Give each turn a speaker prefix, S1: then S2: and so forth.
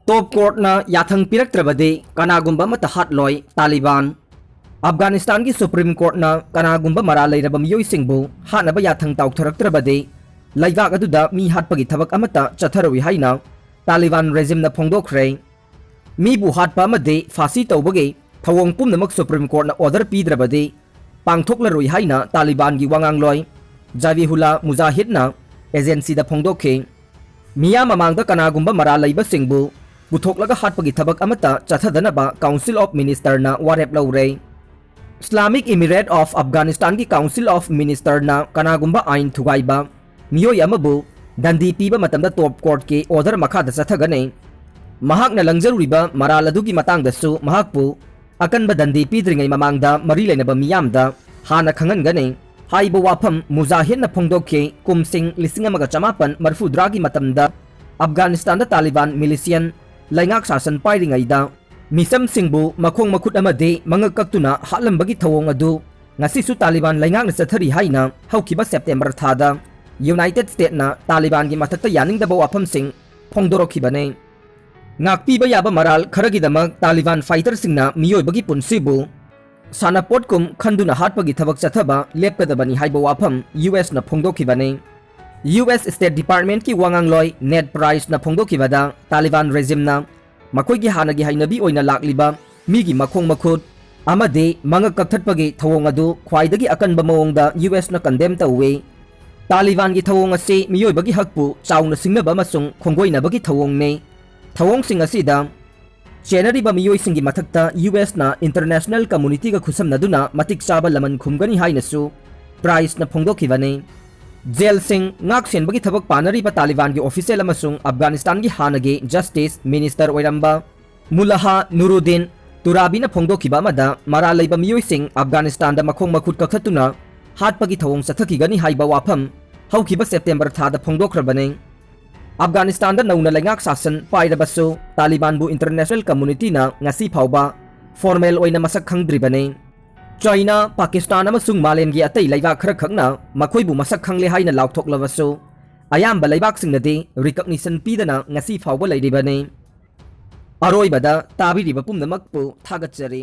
S1: Top court na Yathang Piraktrabadi, Kanagumba Amatta Hatlaroi, Taliban. Afghanistan ki Supreme Court na Kanagumba maralay na bamiyoy singbu, hanaba Yathang Piraktrabadi, laybak aduda mi hatpagi tabak Amatta Hatlaroi hayna, Taliban regime na phongdokre. Mi buhat pa amadi fasi tawbagi, thawong pumnamak Supreme Court na order pidrabadi, pangthoklaroi hayna Taliban gi wangangloi, Javihullah Mujahid na agency da phongdokhe. Miya mamangda Kanagumba maralay ba singbu, Buthok hatpagi tabak Amatta Hatlaroi Council of Minister na warep laure. Islamic Emirate of Afghanistan ki Council of Minister na Kanagumba ain thugaiba. Miyoy amabu dandi piba matamda top court ke order makhada chathagane. Mahak na langjaruriba maral adugi matangdasu mahakpu akan ba dandi pidringai mamangda marilay na ba miyamda hana khangan gane. Haiba wapam Mujahid na phongdokhe kumsing 1950 marfudragi matamda Afghanistan da Taliban militian laingak sasan pairingayda misam singbu makhong makhut amade mangakaktuna halambagi thawong adu ngasi su Taliban laingak na sathari haina haukiba September thada United States na Taliban gi mathakta yaningdaba wafam sing phongdorokhibane ngakpiba yaba maral kharagidamak Taliban fighter singna miyoybagi punsibu sanapot kum khanduna hatpagi thabak chathaba lepkadabani haiba wafam US na phongdokhibane US State Department ki wangangloi Ned Price na phongdokhibada Taliban regime na makoigi hanagi hainabi oina lakliba migi makhong makhut amade mangakathatpagi thawong adu khwaidagi akanba mawongda US na condemn tawwe Taliban gi thawong ase miyoybagi hakpu chauna singnaba masung khonggoinabagi thawong ne thawong sing asida chenari ba miyoy singi mathakta US na international community ga khusamnaduna matik chaba laman khumgani hainasu Price na phongdokhibane Jail Singh ngak sen bagi thabak panari ba Taliban gi official amasung Afghanistan gi hanage Justice Minister oiramba Mullah Nuruddin Turabi na phongdokhiba amada maralay ba miyoy sing Afghanistan da makhong makhut kakhatuna hatpagi thawong sathakigani haiba wafam haukiba September thada phongdokhrabane Afghanistan da nauna laingak sasan pairabasu Taliban bu international community na ngasi phawba formal oina masak khangdribane China, Pakistan amasung Malaysia gi atay laybak khara khakna makhoibu masak khangle haina laukthoklavassu ayamba laybak singnadi recognition pidana ngasi phawba lairibane aroibada tabiriba pumnamakpu thagatjari